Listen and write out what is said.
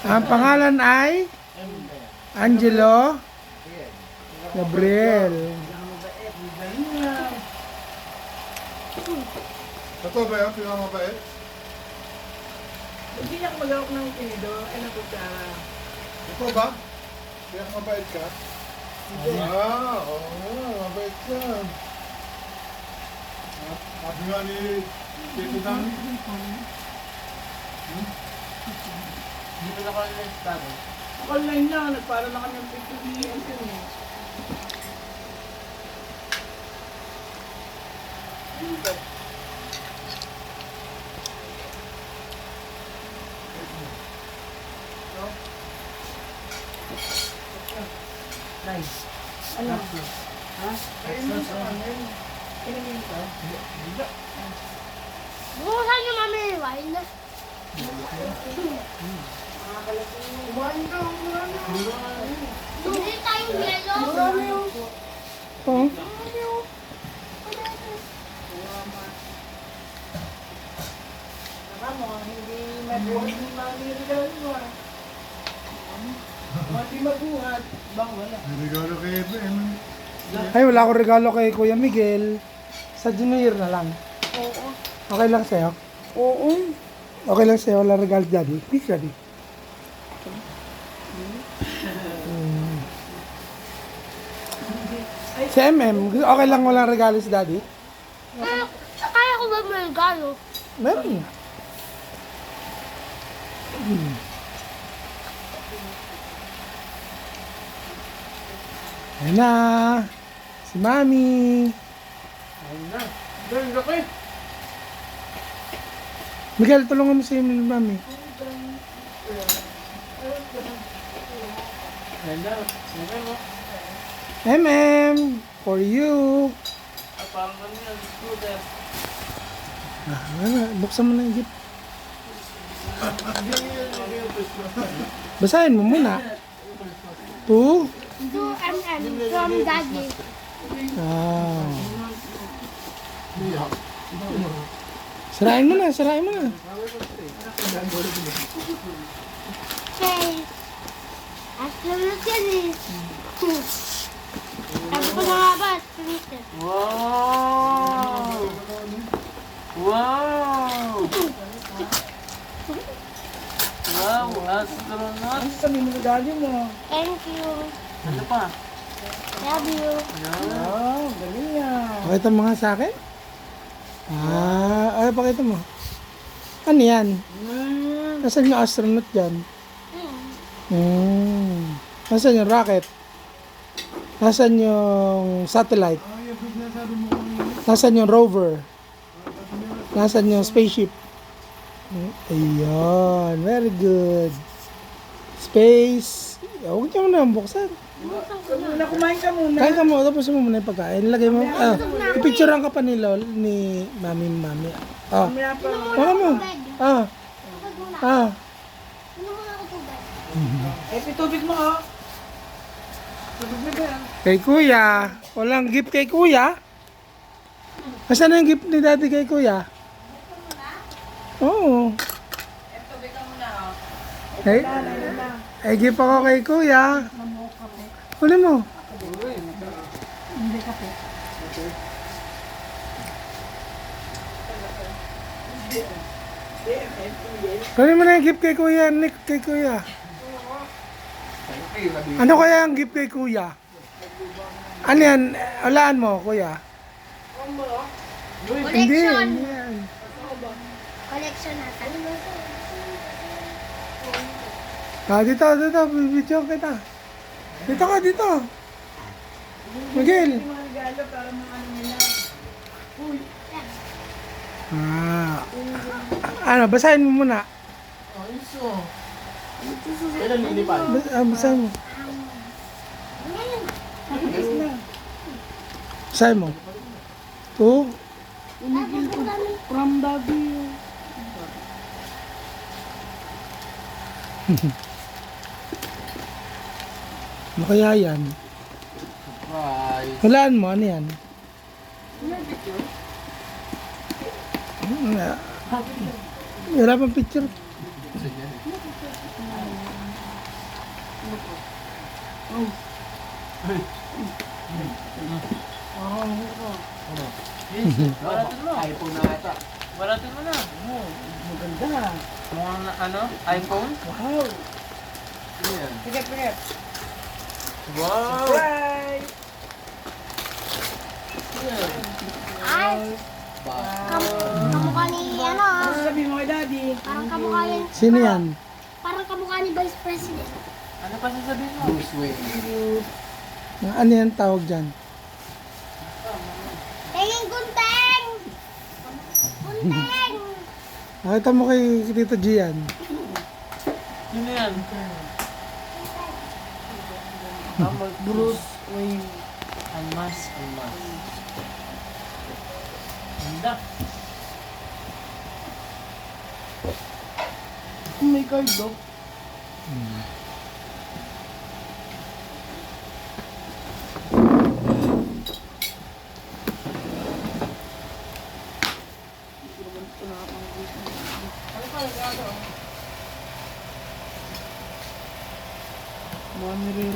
Ang pangalan ay Angelo Gabriel. Ito ba yan? Pinamabait? Hindi niya magalok ng tinido. Ay, nakutsara. Ito ba? Kaya mabait ka? Oo, mabait ka. Sabi nga ni Tito Dami. Dito na ko lang estado. Online lang. Nagpara na kami ng picture ni Anthony. Nice. Ano? Ha? Ayun mo sa kanin. Kinigin ko. Bukasan niyo mami yung wine. Kumain ka. Kumain ka. Bili tayong yelo. Marami yung... Oh. Saka mo, hindi mabuhat ng mga nilagay mo. Mati mabuhat. Bang wala. May regalo kay Eben. Ay, wala akong regalo kay Kuya Miguel. Sa Junior na lang. Oo. Okay lang sa'yo? Oo. Okay lang sa'yo, wala regalo daddy. Please, daddy. Si MM, okay lang walang regalo si daddy? Kaya ko ba may regalo? Meron nga. Ayan na. Si Mami. Ayun na. Doon, laki. Miguel, tulungan mo si Mami. Ayun na. Ayun mo. MM, for you. Ah, parang ano yan, scooter. Buksan mo na yung gift. Basahin mo muna. 2. 2 from daddy. Ah. Sirain mo na, sirain mo na. Okay. Astronaut yan eh. Sabi ko na nga ba, astronaut. Wow! Wow! Wow, astronaut. Ano sabi mo medalyo mo? Thank you. Ano pa? Love you. Wow, galing yan. Pakita mo nga sa akin. Ay, pakita mo. Ano yan? Nasaan yung astronaut dyan? Nasaan yung rocket? Nasaan yung satellite? Nasaan yung rover? Nasaan yung spaceship? Ayun, very good. Space. Huwag niyo muna buksan. Muna, kumain ka muna. Kain ka mo, tapos mo muna yung pagkain. Lagay mo, ipicturean ka pa ni Lol, ni Mami. Ah, Mamaya pa. baka mo. Ah, ah. Ano mga ako tubig? Eh, tubig mo oh. Tubig na ba yan? Kay Kuya. Walang gift kay Kuya. Nasaan na yung gift ni Daddy kay Kuya? Oo. Hey, ay gift ako kay Kuya. Huli mo. Huli mo na yung gift kay Kuya, Nick, kay Kuya. Ano kaya ang gift kay Kuya? Ano yan? Alaan mo, Kuya? Hindi, Collection. hindi yan. Collection natin. Dito, video kita. Dito ka, dito. Miguel. Yung mga regalo para mga ano nila. Ano, basahin mo muna. Ayos oh. Kailan nilipan? Basahin mo. Basahin mo. 2. From daddy. Ano kaya yan? Surprise. Hulaan mo, ano yan? Wala pang picture. Gusto niya eh. Baratin mo. iPhone na ata. Baratin mo na. Oh, Maganda. Mukhang ano? iPhone? Wow. Ano yan? Sige, sige. Wow! Right. Ay, Ba? kamukha ni, ano, Ano sabihin mo kay Daddy? parang kamukha yan. Sino yan? Parang kamukha ni Vice President. Ano pa sasabihin mo? Bruce Wayne. Ano yan tawag dyan? Tingin gunting! Gunting! Nakita mo kay Tito Gian. Sino yan? Bruce. Wayne. Almas. Almas. Ganda. May card do. Money